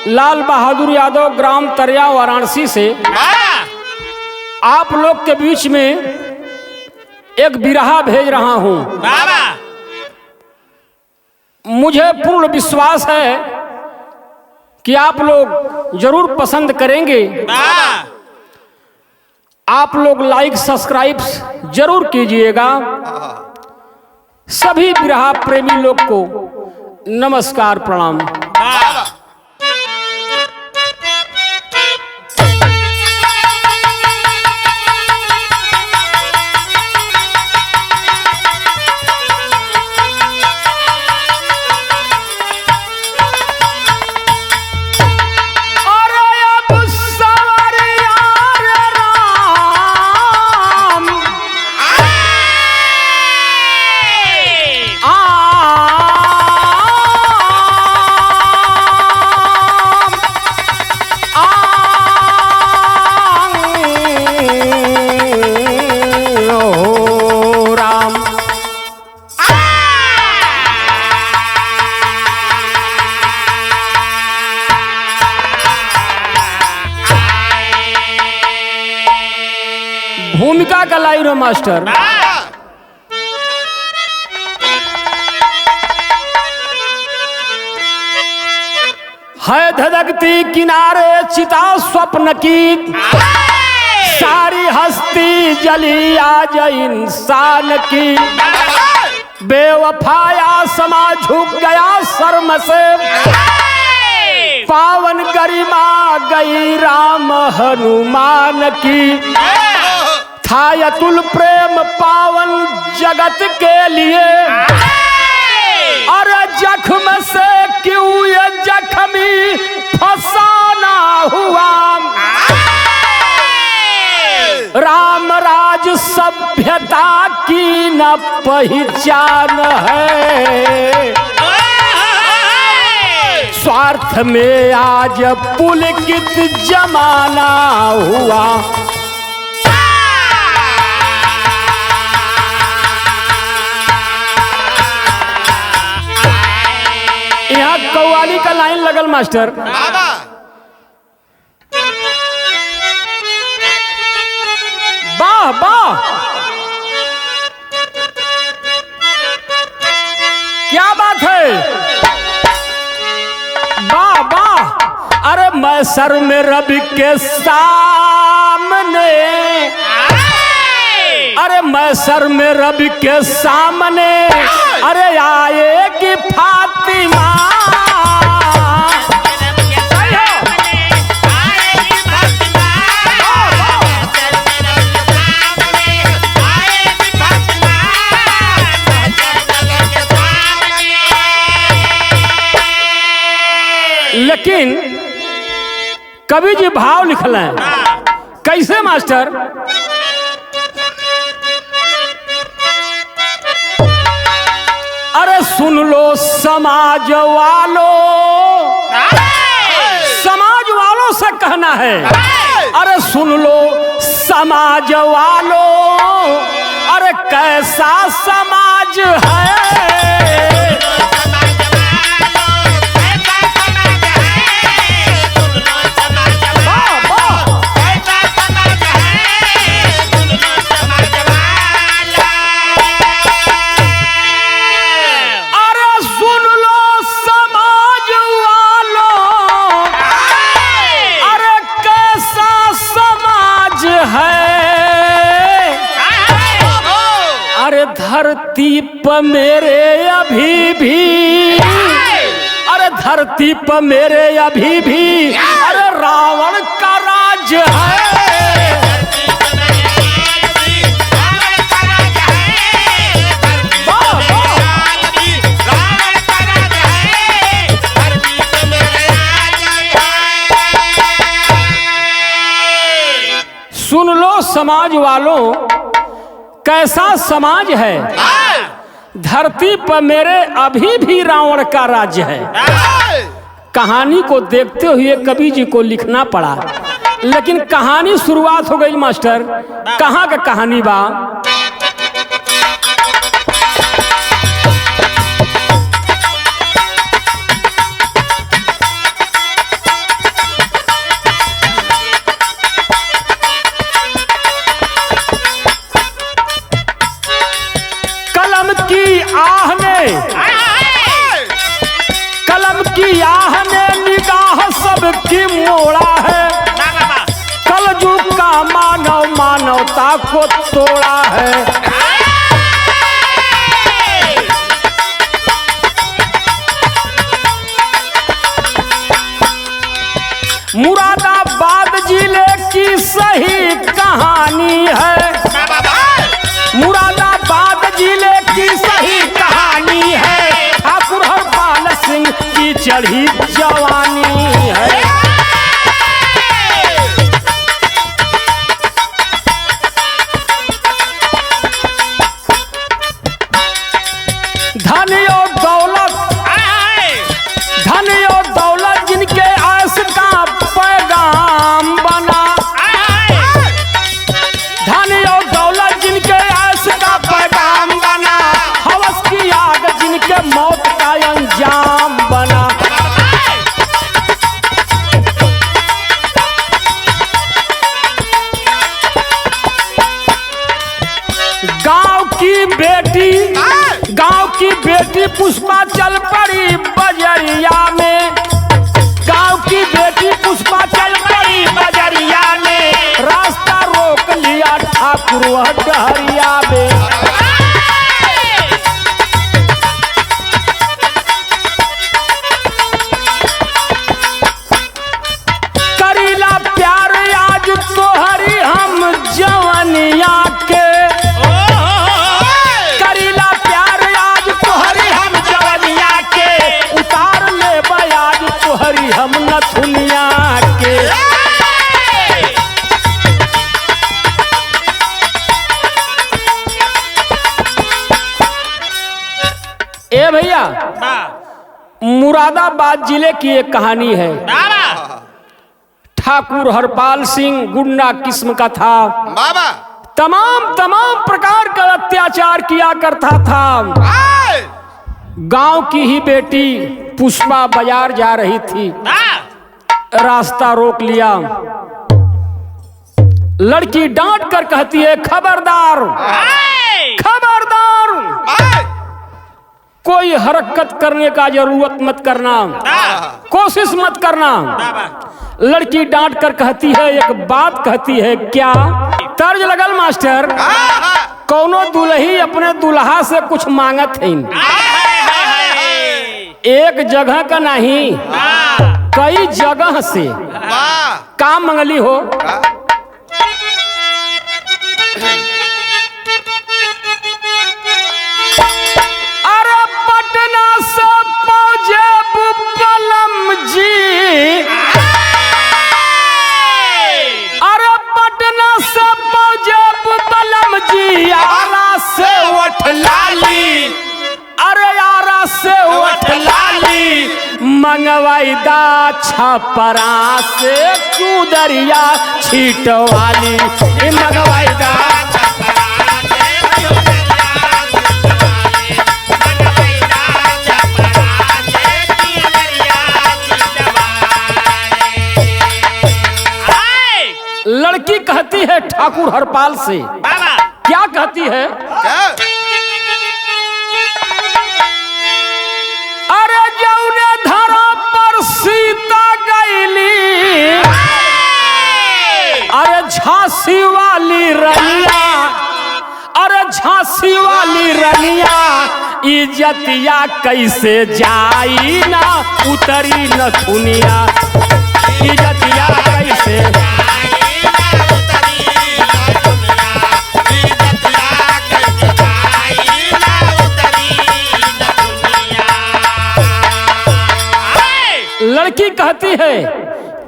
Lal Bahadur Yadav, gram तरिया, वाराणसी से आप लोग के बीच में एक बिरहा भेज रहा हूं। मुझे पूर्ण विश्वास है कि आप लोग जरूर पसंद करेंगे। आप लोग लाइक सब्सक्राइब जरूर कीजिएगा। सभी बिरहा प्रेमी लोग को नमस्कार, प्रणाम। भूमिका का लाइरो मास्टर। है धधकती किनारे चिता स्वप्न की, सारी हस्ती जली आज इंसान की। बेवफाया समा झुक गया शर्म से, पावन गरिमा गई राम हनुमान की। था अतुल प्रेम पावन जगत के लिए, अरे जख्म से क्यों ये जख्मी फसाना हुआ। राम राज सभ्यता की न पहचान है, स्वार्थ में आज पुलकित जमाना हुआ। यहाँ कव्वाली का लाइन लगल मास्टर। वाह वाह, क्या बात है, वाह वाह। अरे मैं सर में रवि के सामने, अरे मैं सर में रवि के सामने, अरे आएगी फातिमा। लेकिन कवि जी भाव लिखल है कैसे मास्टर। अरे सुन लो समाज वालों, समाज वालों से कहना है। अरे सुन लो समाज वालों, अरे कैसा समाज है। धरती पर मेरे अभी भी, अरे धरती पर मेरे अभी भी, अरे रावण का राज है। सुन लो समाज वालों, कैसा समाज है। धरती पर मेरे अभी भी रावण का राज्य है। कहानी को देखते हुए कवि जी को लिखना पड़ा, लेकिन कहानी शुरुआत हो गई मास्टर। कहाँ का कहानी बा। राह को तोड़ा है। मुरादाबाद जिले की सही कहानी है, मुरादाबाद जिले की सही कहानी है, ठाकुर हरपाल सिंह की चढ़ी जवानी है। धन और दौलत, धन और दौलत जिनके आस का पैगाम बना, धन और दौलत जिनके आस का पैगाम बना, हवस की आग जिनके मौत का अंजाम बना। गांव की बेटी पुष्पा चल पड़ी बजरिया में, गांव की बेटी पुष्पा चल पड़ी बजरिया में, रास्ता रोक लिया ठाकुर वह डहरिया में। करीला प्यार आज तोहरी हम जवनिया के, हम नथुनिया के। ए भैया, मुरादाबाद जिले की एक कहानी है। ठाकुर हरपाल सिंह गुंडा किस्म का था, तमाम प्रकार का अत्याचार किया करता था। गांव की ही बेटी पुष्पा बाजार जा रही थी, रास्ता रोक लिया। लड़की डांट कर कहती है, खबरदार खबरदार, कोई हरकत करने का जरूरत मत करना, कोशिश मत करना। लड़की डांट कर कहती है, एक बात कहती है, क्या? तर्ज लगल मास्टर, कौनो दुल्ही अपने दुल्हा से कुछ मांगत है, एक जगह का नहीं, कई जगह से। का मंगली हो? अरे पटना से पहुंचे बलम जी, अरे पटना से पहुंचे बलम जी, आरा से उठ लाली, अरे यारा से उठ लाली, मंगवाईदा छपरा से चूदरिया छीटवाली, मंगवाईदा छपरा से चूदरिया छीटवाली, मंगवाईदा छपरा से चूदरिया छीटवाली। लड़की कहती है ठाकुर हरपाल से, क्या कहती है? अरे जौने धरा पर सीता गईली, अरे झांसी वाली रनिया, अरे झांसी वाली रनिया, इज्जतिया कैसे जाई ना उतरी नथुनिया, इज्जतिया कैसे जाई ना उतरी नथुनिया, इज्जतिया कैसे जाई ना उतरी नथुनिया। लड़की कहती है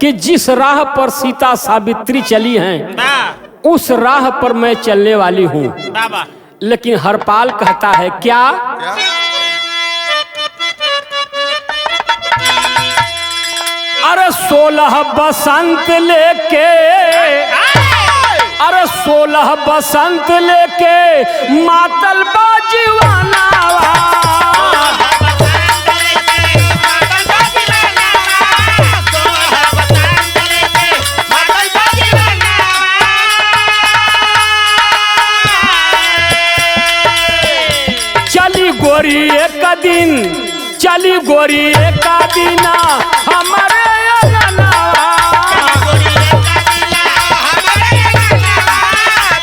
कि जिस राह पर सीता सावित्री चली हैं, उस राह पर मैं चलने वाली हूँ। लेकिन हरपाल कहता है, क्या? अरे 16 बसंत लेके, अरे 16 बसंत लेके मातल बाजीवाना, गोरी एक दिन चली, गोरी एक दिना हमारे अंगना,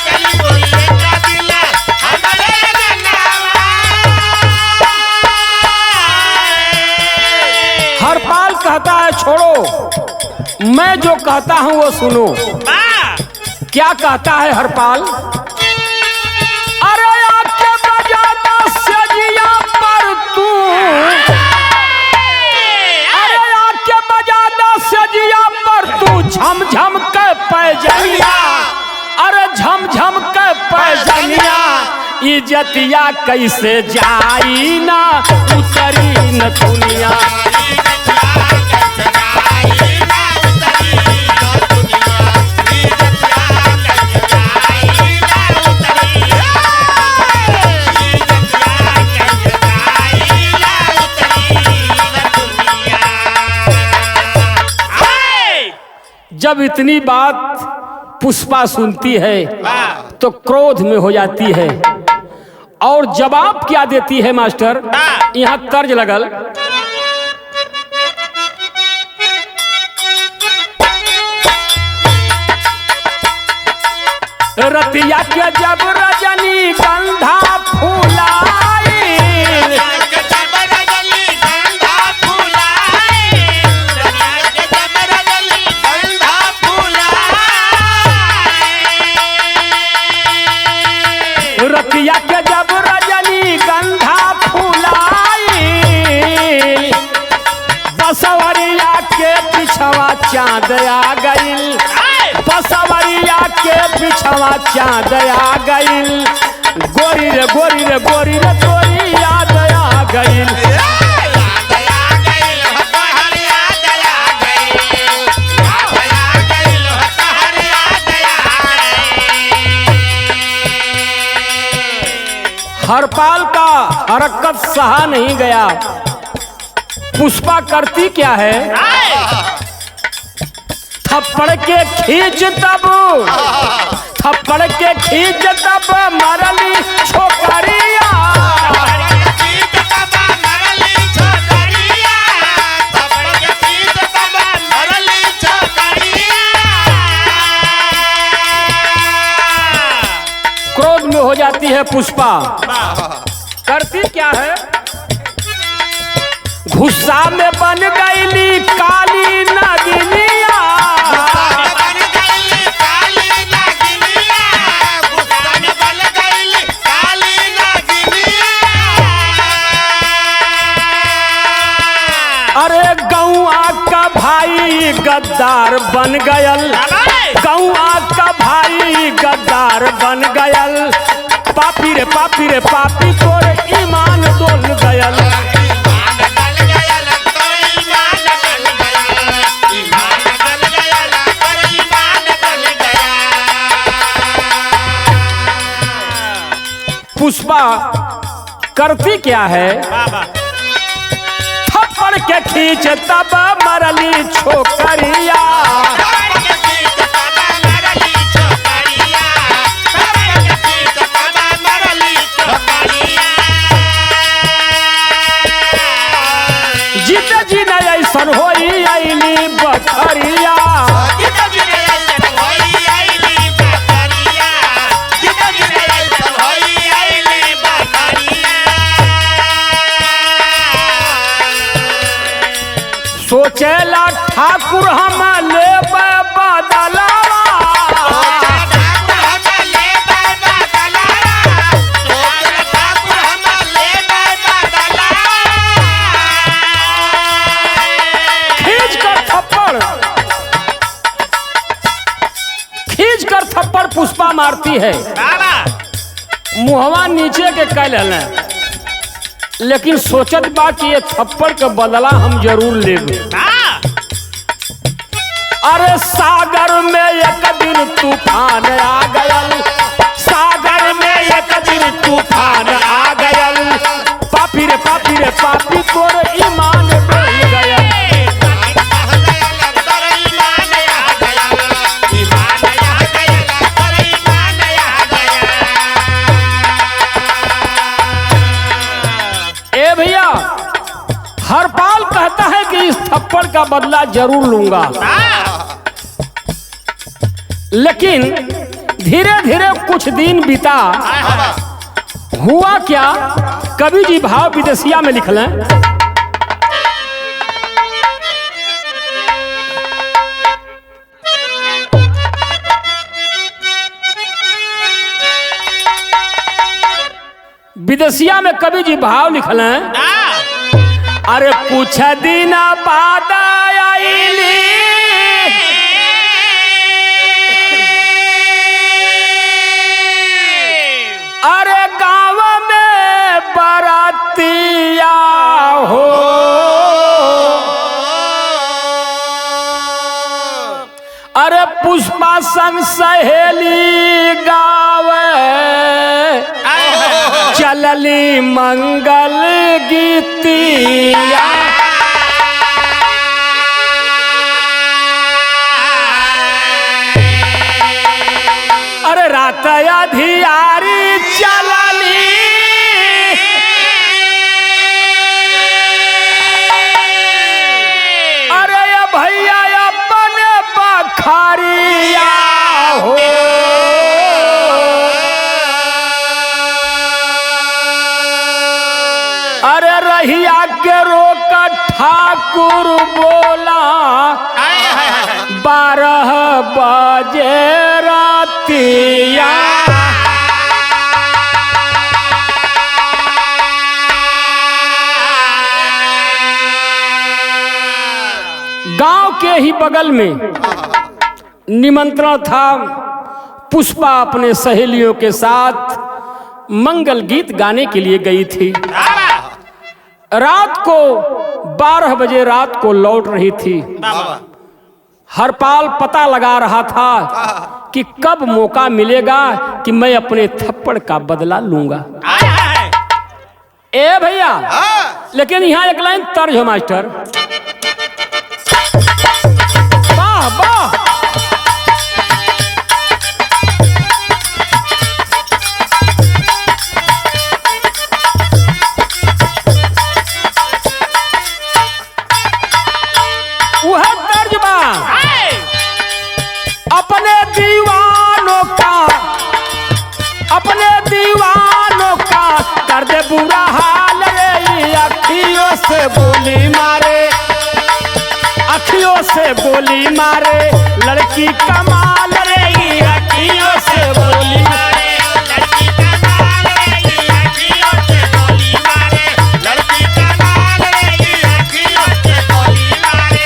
चली मैं जो कहता हूं वो सुनो। क्या कहता है हरपाल? अरे आके बजाता सजिया पर तू, अरे आके बजाता सजिया पर तू झम झम के पैजनिया, अरे झम झम के पैजनिया, इज्जतिया कैसे जाई ना उतरी न दुनिया। जब इतनी बात पुष्पा सुनती है तो क्रोध में हो जाती है और जवाब क्या देती है मास्टर? यहाँ तर्ज लगल। रतिया के जब रजनी गंधा फूलाई, रतिया के जब रजनी गंधा फूलाई, बसवरिया के पिछवा चाँद आ गइल, बसवरिया के पिछवा चाँद आ गइल, गोरी रे गोरी रे गोरी रे गोरी याद आ गइल। हरपाल का हरकत सहा नहीं गया। पुष्पा करती क्या है? थप्पड़ के खींच तब, थप्पड़ के खींच तब मरली छोकरिया, क्रोध में हो जाती है पुष्पा। करती क्या है? गुस्सा में बन गईली काली नागिनिया, अरे गौआ का भाई गद्दार बन गयल, गौआ का भाई गद्दार बन गयल, पापी रे पापी रे पापी तोर ईमान डोल गयल। पुष्पा करती क्या है? थप्पड़ के खींच तब मरली छोकरिया, जीते जी नहीं ऐसन होई आईली बखरिया, सोचेला ठाकुर हम ले बदलावा, खींच कर थप्पड़ पुष्पा मारती है। मुहवा नीचे के कल है, लेकिन सोचत बा कि ये थप्पड़ के बदला हम जरूर लेंगे। अरे सागर में एक दिन तूफान आ गयल, सागर में एक दिन तूफान आ गयल, पापी रे पापी रे पापी तोर ईमान डोल गयल। ए भैया, हरपाल कहता है कि इस थप्पड़ का बदला जरूर लूंगा, लेकिन धीरे धीरे कुछ दिन बीता। हुआ क्या? कवि जी भाव विदेशिया में लिख लें। विदेशिया में कवि जी भाव लिखल हैं। अरे कुछ दिन बाद आईली अरे गाँव में बरातिया हो, अरे पुष्पा संग सहेली गावे चलली मंगल गीतिया। अरे रात अधियारी चलली अरे भैया अपन बखरिया हो, अरे रहिया के रोक ठाकुर बोला 12 बजे रातिया। गांव के ही बगल में निमंत्रण था। पुष्पा अपने सहेलियों के साथ मंगल गीत गाने के लिए गई थी। रात को 12 बजे रात को लौट रही थी। हरपाल पता लगा रहा था कि कब मौका मिलेगा कि मैं अपने थप्पड़ का बदला लूंगा। ए भैया, लेकिन यहाँ एक लाइन तर्ज है मास्टर। वाह वाह, कर दे बुरा हाल रे, अखियों से गोली मारे, अखियों से गोली मारे लड़की कमाल रे, अखियों से गोली मारे लड़की कमाल रे, अखियों से गोली मारे लड़की कमाल रे, अखियों से गोली मारे।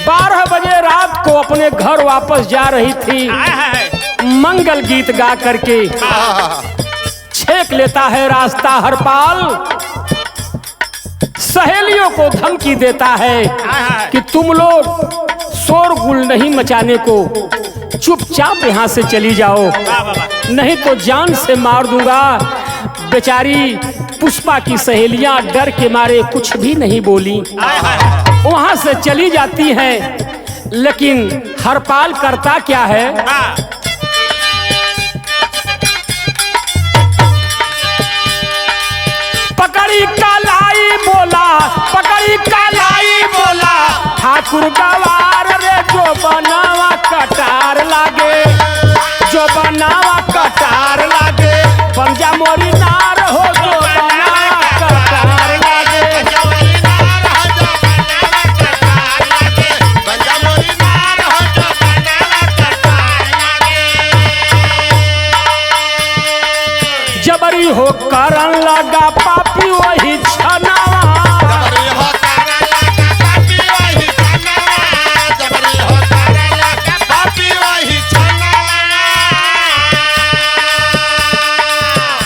12 बजे रात को अपने घर वापस जा रही थी। मंगल गीत गा करके छेक लेता है रास्ता हरपाल। सहेलियों को धमकी देता है कि तुम लोग शोरगुल नहीं मचाने को, चुपचाप यहाँ से चली जाओ, नहीं तो जान से मार दूंगा। बेचारी पुष्पा की सहेलियां डर के मारे कुछ भी नहीं बोली, वहां से चली जाती हैं। लेकिन हरपाल करता क्या है, पकड़ी कालाई बोला, पकड़ी कालाई बोला, ठाकुर गवार रे जो बनावा कटार लागे, जो बनावा कटार लागे, पंजा मोरी नार हो जो बनावा कटार लागे, जबरी हो करन लगा पापी वही छनावा,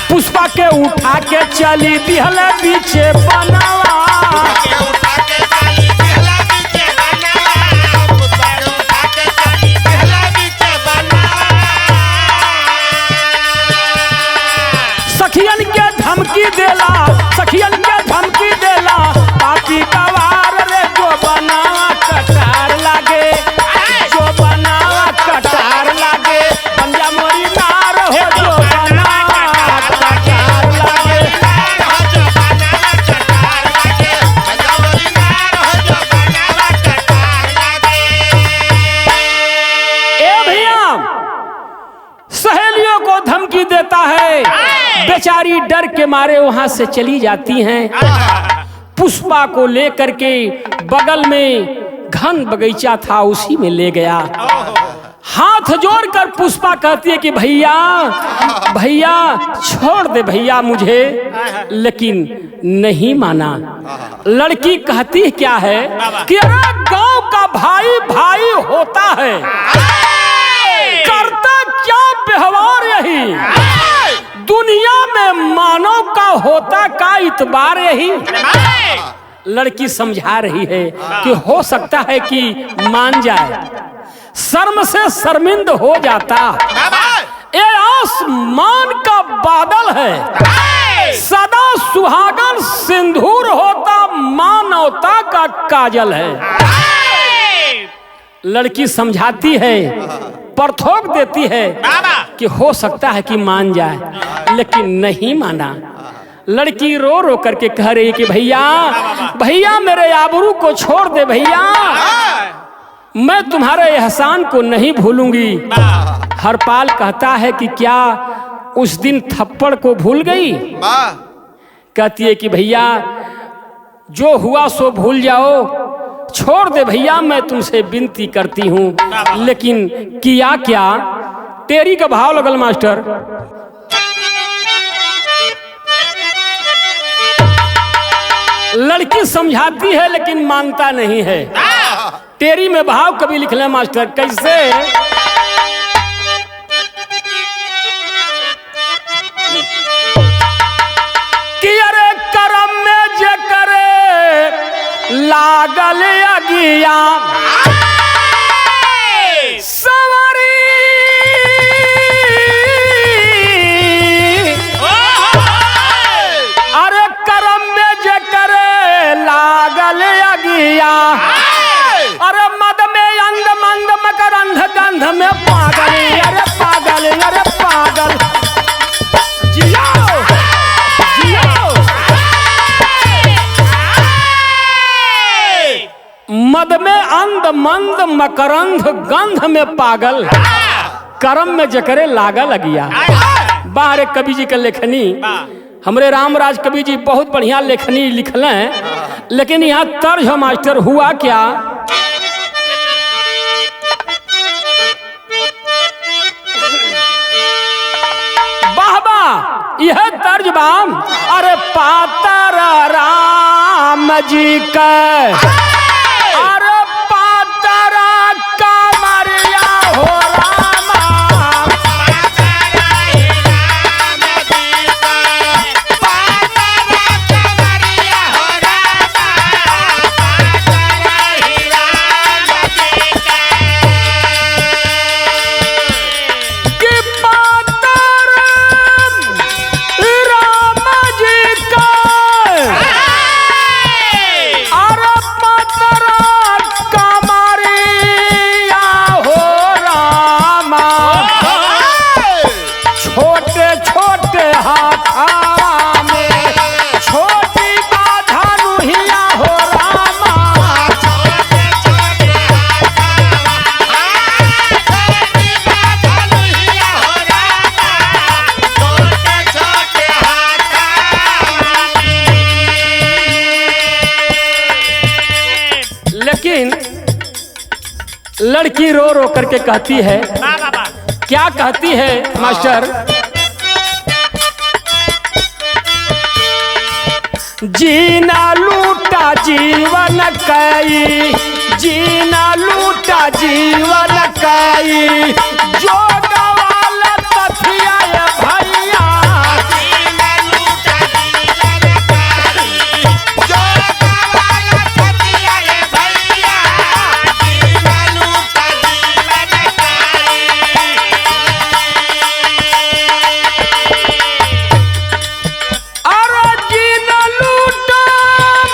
पुष्पा के उठा के चली दिहल पीछे बनावा, सखियन के धमकी देला, सखियन के धमकी देला, पापी कवार रे जो बनावा कटार लागे, जो बनावा कटार लागे, पंजा मोरी नार हो जो बनावा कटार लागे, ए भैया सहेलियों को धमकी देता है, बेचारी डर के मारे वहां से चली जाती हैं। पुष्पा को लेकर के बगल में घन बगीचा था, उसी में ले गया। हाथ जोड़कर पुष्पा कहती है कि भैया भैया छोड़ दे भैया मुझे, लेकिन नहीं माना। लड़की कहती क्या है कि अरे गांव का भाई भाई होता है, करता क्या व्यवहार यही, दुनिया में मानव का होता का इतबार यही। लड़की समझा रही है कि हो सकता है कि मान जाए, शर्म से शर्मिंद हो जाता। ये आसमान का बादल है, सदा सुहागन सिंदूर होता, मानवता का काजल है। लड़की समझाती है, परथोक देती है कि हो सकता है कि मान जाए, लेकिन नहीं माना। लड़की रो रो करके कह रही कि भैया भैया मेरे आबरू को छोड़ दे भैया, मैं तुम्हारे एहसान को नहीं भूलूंगी। हरपाल कहता है कि क्या उस दिन थप्पड़ को भूल गई? कहती है कि भैया जो हुआ सो भूल जाओ, छोड़ दे भैया, मैं तुमसे विनती करती हूँ। लेकिन किया क्या? तेरी का भाव लगल मास्टर। लड़की समझाती है लेकिन मानता नहीं है। तेरी में भाव कभी लिख ले मास्टर, कैसे? कि अरे करम में जे करे लागल अगिया, सवारी अरे करम में जे करे लागल अगिया, अरे मद में अंध मंद मकरंध गंध में पागल, अरे पागल अरे पागल। जियो जियो। मद में अंध मंद मकरंध गंध में पागल, करम में जकरे लागा लगिया। बाहर कवि जी का लेखनी, हमरे रामराज कवि जी बहुत बढ़िया लेखनी लिखल हैं, लेकिन यहाँ तर्ज मास्टर हुआ क्या? यह तर्ज बाम, अरे पातर राम जी का, अरे पातर कमरिया हो रामा, लड़की रो रो करके कहती है, क्या कहती है मास्टर? जीना लूटा जीवन कई, जीना लूटा जीवन कई, जो गवाल तथिया भैया, जीना लूटा जीवन कई, जो गवाल तथिया भैया, जीना लूटा जीवन कई। अरे जीना लूटम,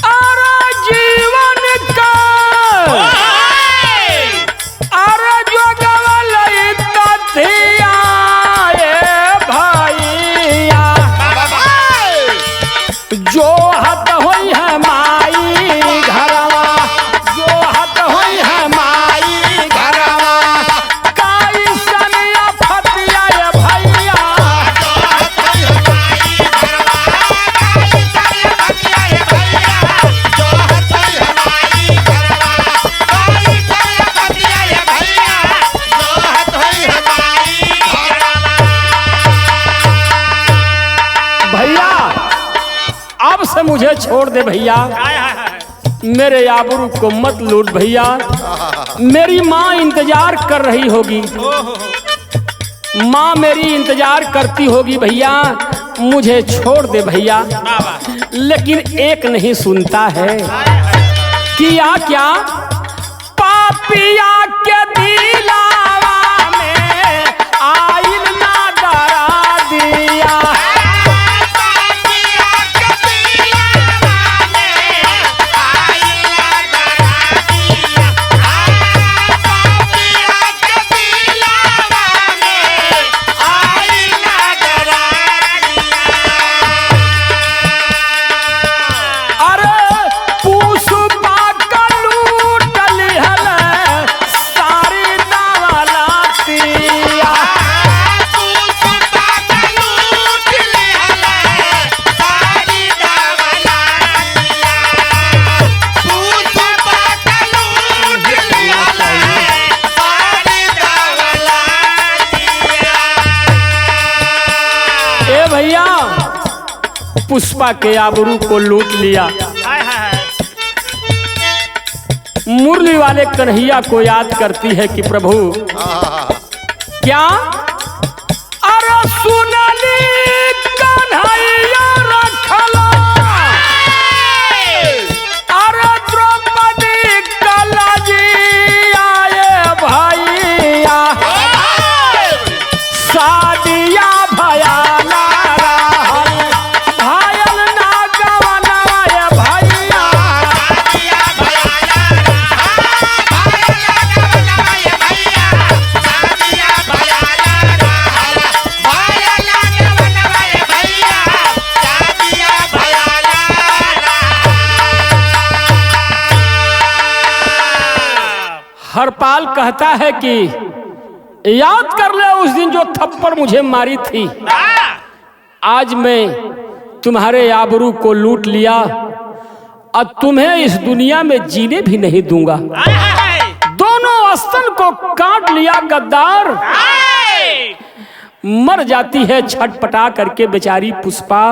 अरे जीवन का, अरे जो छोड़ दे भैया, मेरे आबरू को मत लूट भैया, मेरी माँ इंतजार कर रही होगी, माँ मेरी इंतजार करती होगी भैया, मुझे छोड़ दे भैया। लेकिन एक नहीं सुनता है, किया क्या पापिया के दिलावा में आइल ना डरा दिया। भैया पुष्पा के आबरू को लूट लिया। मुरली वाले कन्हैया को याद करती है कि प्रभु क्या अरे सुनली कन्हैया रखला, अरे द्रौपदी कलजी आए भैया, सादिया भयाना हरपाल कहता है कि याद कर ले उस दिन जो थप्पड़ मुझे मारी थी, आज मैं तुम्हारे आबरू को लूट लिया और तुम्हें इस दुनिया में जीने भी नहीं दूंगा। दोनों स्तन को काट लिया गद्दार। मर जाती है छटपटा करके बेचारी पुष्पा।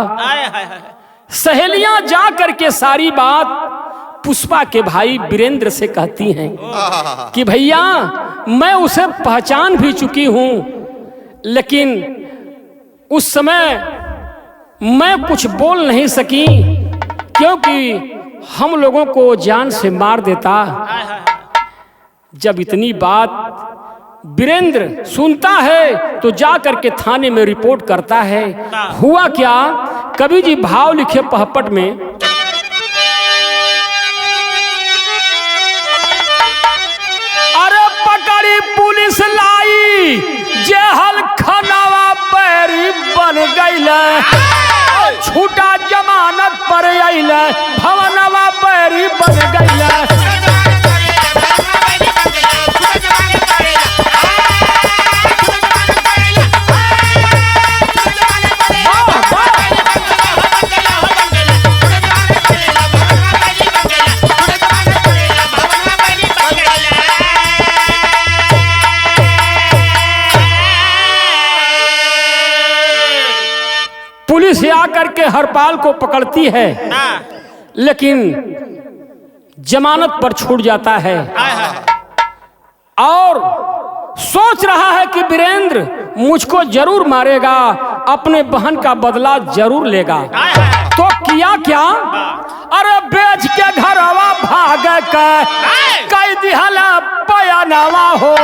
सहेलियां जा करके सारी बात पुष्पा के भाई वीरेंद्र से कहती हैं कि भैया मैं उसे पहचान भी चुकी हूं, लेकिन उस समय मैं कुछ बोल नहीं सकी क्योंकि हम लोगों को जान से मार देता। जब इतनी बात वीरेंद्र सुनता है तो जा करके थाने में रिपोर्ट करता है। हुआ क्या, कवि जी भाव लिखे पहपट में, पुलिस लाई जेहल खनावा पैरी बन गईल, छूटा जमानत पर आइल भवनवा पैरी बन गईल। पुलिस आकर के हरपाल को पकड़ती है, लेकिन जमानत पर छूट जाता है और सोच रहा है कि वीरेंद्र मुझको जरूर मारेगा, अपने बहन का बदला जरूर लेगा। तो किया क्या, अरे बेच के घरवा भाग के कई दिहला पयनवा हो,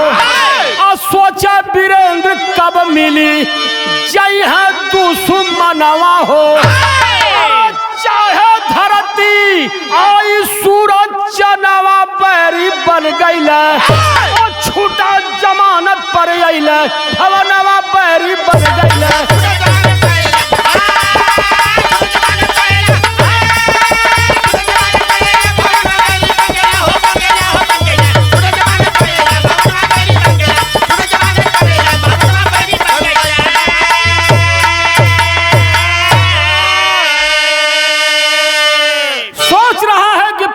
और सोचा वीरेंद्र कब मिली जय है दुश्मनवा हो। चाहे धरती आई सूरज चनवा पैरी बन गईल, छूटा जमानत पर आइल भवनवा पैरी बन गईल।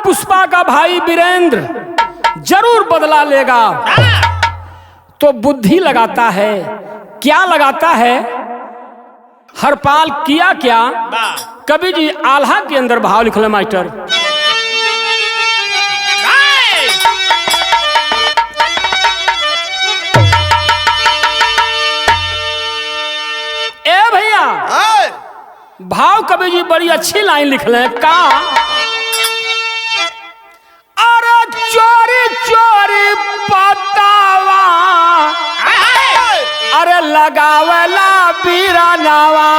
पुष्पा का भाई वीरेंद्र जरूर बदला लेगा, तो बुद्धि लगाता है। क्या लगाता है, हरपाल किया क्या? कवि जी आल्हा के अंदर भाव लिखल मास्टर। ए भैया भाव कवि जी बड़ी अच्छी लाइन लिखले का, अरे चोरी चोरी पतावा अरे लगावला बीरानावा,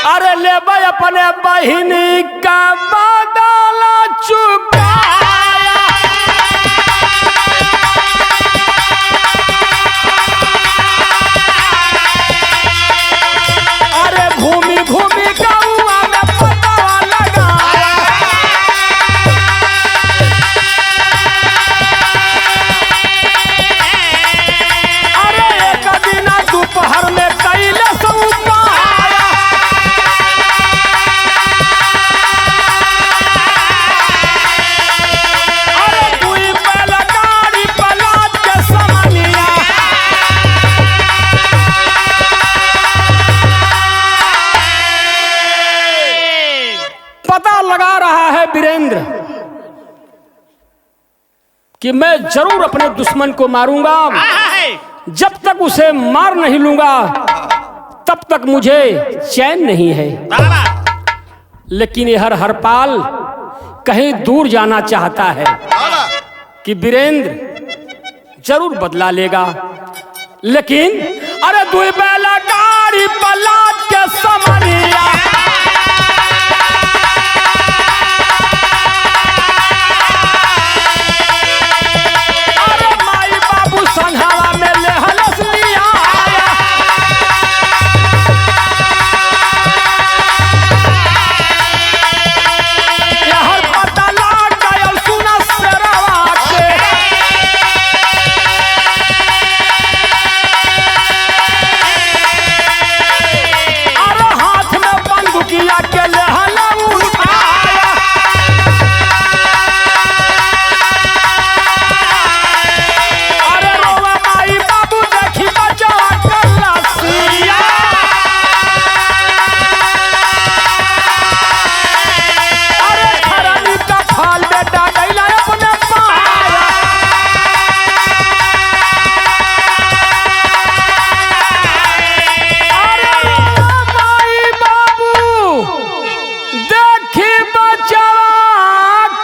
अरे ले अपने बहिनी का बदला चुकाया, अरे घूमी घूमी गौआ में पतावा लगाया, अरे एक दिन दोपहर में कैले सौ पाया, अरे दुई बैलगाड़ी पलाट के समनिया, पता लगा रहा है वीरेंद्र कि मैं जरूर अपने दुश्मन को मारूंगा, जब तक उसे मार नहीं लूंगा तब तक मुझे चैन नहीं है। लेकिन यह हरपाल कहीं दूर जाना चाहता है कि वीरेंद्र जरूर बदला लेगा, लेकिन अरे दुई बैलगाड़ी पलाट के समनिया, अरे माई बाबू संघावा में ले हलस लिया, यहर पता लाग गयल सुना सरवा के, अरे हाथ में बंदूकिया के ले हला उठाया, अरे रोवा माई बाबू देखी बचा कल्ला सिया, अरे खरानी का फाल बेटा गैला अपने पाया, अरे रोवा माई बाबू देखी बचा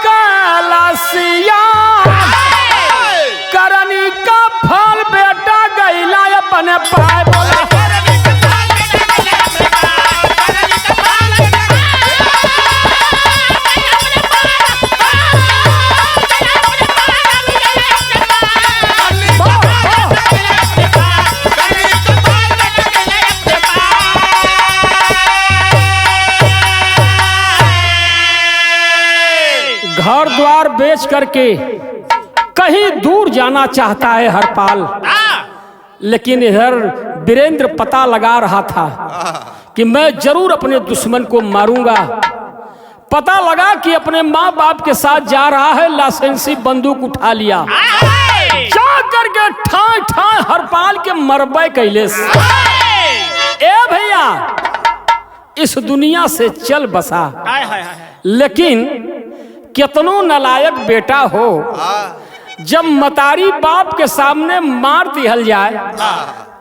कल्ला सिया, करनी का फल बेटा गैला अपने पाए बोला, घर द्वार बेच करके कहीं दूर जाना चाहता है हरपाल, लेकिन इधर वीरेंद्र पता लगा रहा था कि मैं जरूर अपने दुश्मन को मारूंगा। पता लगा कि अपने माँ बाप के साथ जा रहा है, लाइसेंसी बंदूक उठा लिया, जा करके ठाई ठाई हरपाल के मरबे कैले। ए भैया इस दुनिया से चल बसा, लेकिन कितनो नालायक बेटा हो, जब मतारी बाप के सामने मार दिहल जाए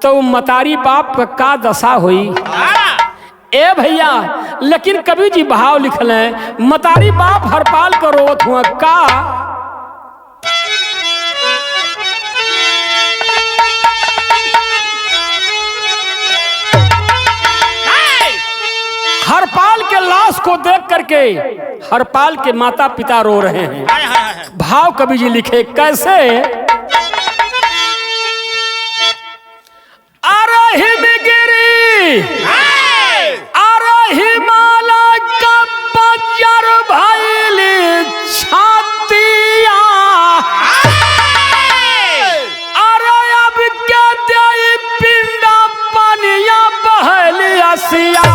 तो मतारी बाप का दशा हुई। ए भैया लेकिन कवि जी भाव लिखले, मतारी बाप हरपाल को रोवत हुआ का, हरपाल के लाश को देख करके हरपाल के माता पिता रो रहे हैं। भाव कवि जी लिखे कैसे, अरे हिमगिरी अरे हिमालय का बजर भइली छातिया, अरे अब क्या दे पिंडा पनिया बहली असिया,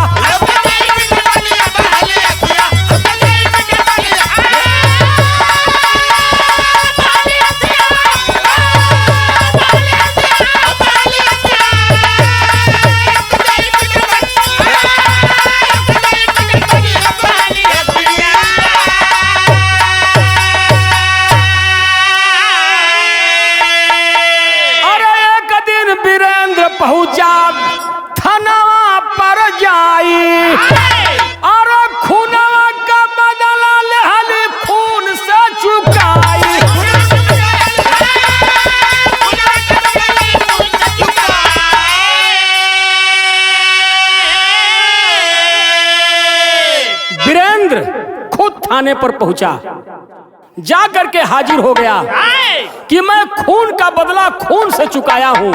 वीरेंद्र खुद थाने पर पहुंचा, जा करके हाजिर हो गया कि मैं खून का बदला खून से चुकाया हूं।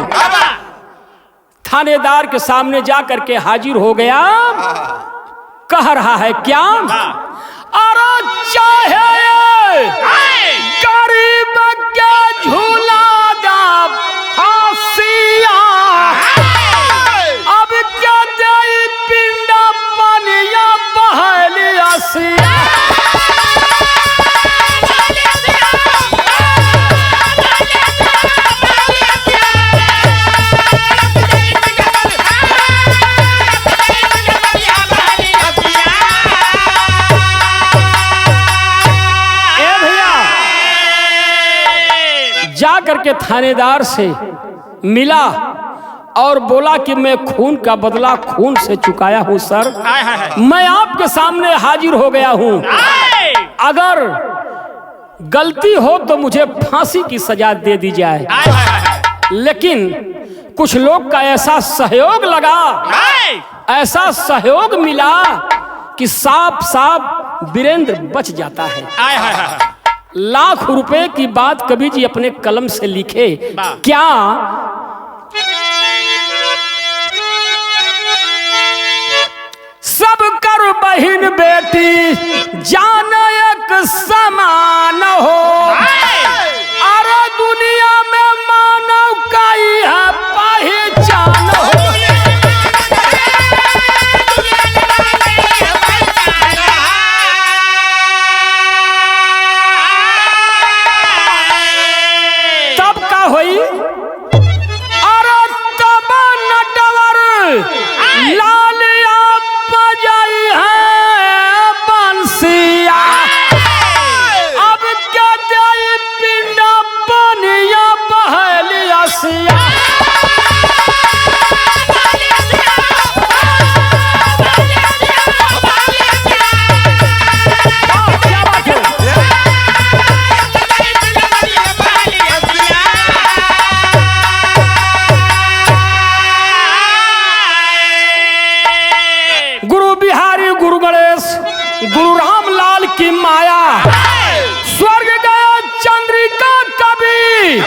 थानेदार के सामने जा करके हाजिर हो गया, कह रहा है क्या, अरे चाहे गरीब के झूला दा फांसिया, अब क्या दे पिंडा पनिया बहलिया सिया। जा करके थानेदार से मिला और बोला कि मैं खून का बदला खून से चुकाया हूं सर, मैं आपके सामने हाजिर हो गया हूं, अगर गलती हो तो मुझे फांसी की सजा दे दी जाए। लेकिन कुछ लोग का ऐसा सहयोग लगा, ऐसा सहयोग मिला कि साफ साफ वीरेंद्र बच जाता है। लाख रुपए की बात कवि जी अपने कलम से लिखे, क्या सब कर बहन बेटी जान एक समान हो, अरे दुनिया में मानव का यह पहचान हो। होई अरे तब नटवर लालिया बजाई है बंसिया, अब क्या जाई पिंडा पनिया बहलिया सिया। गुरु रामलाल की माया, स्वर्ग गया चंद्रिका कवि।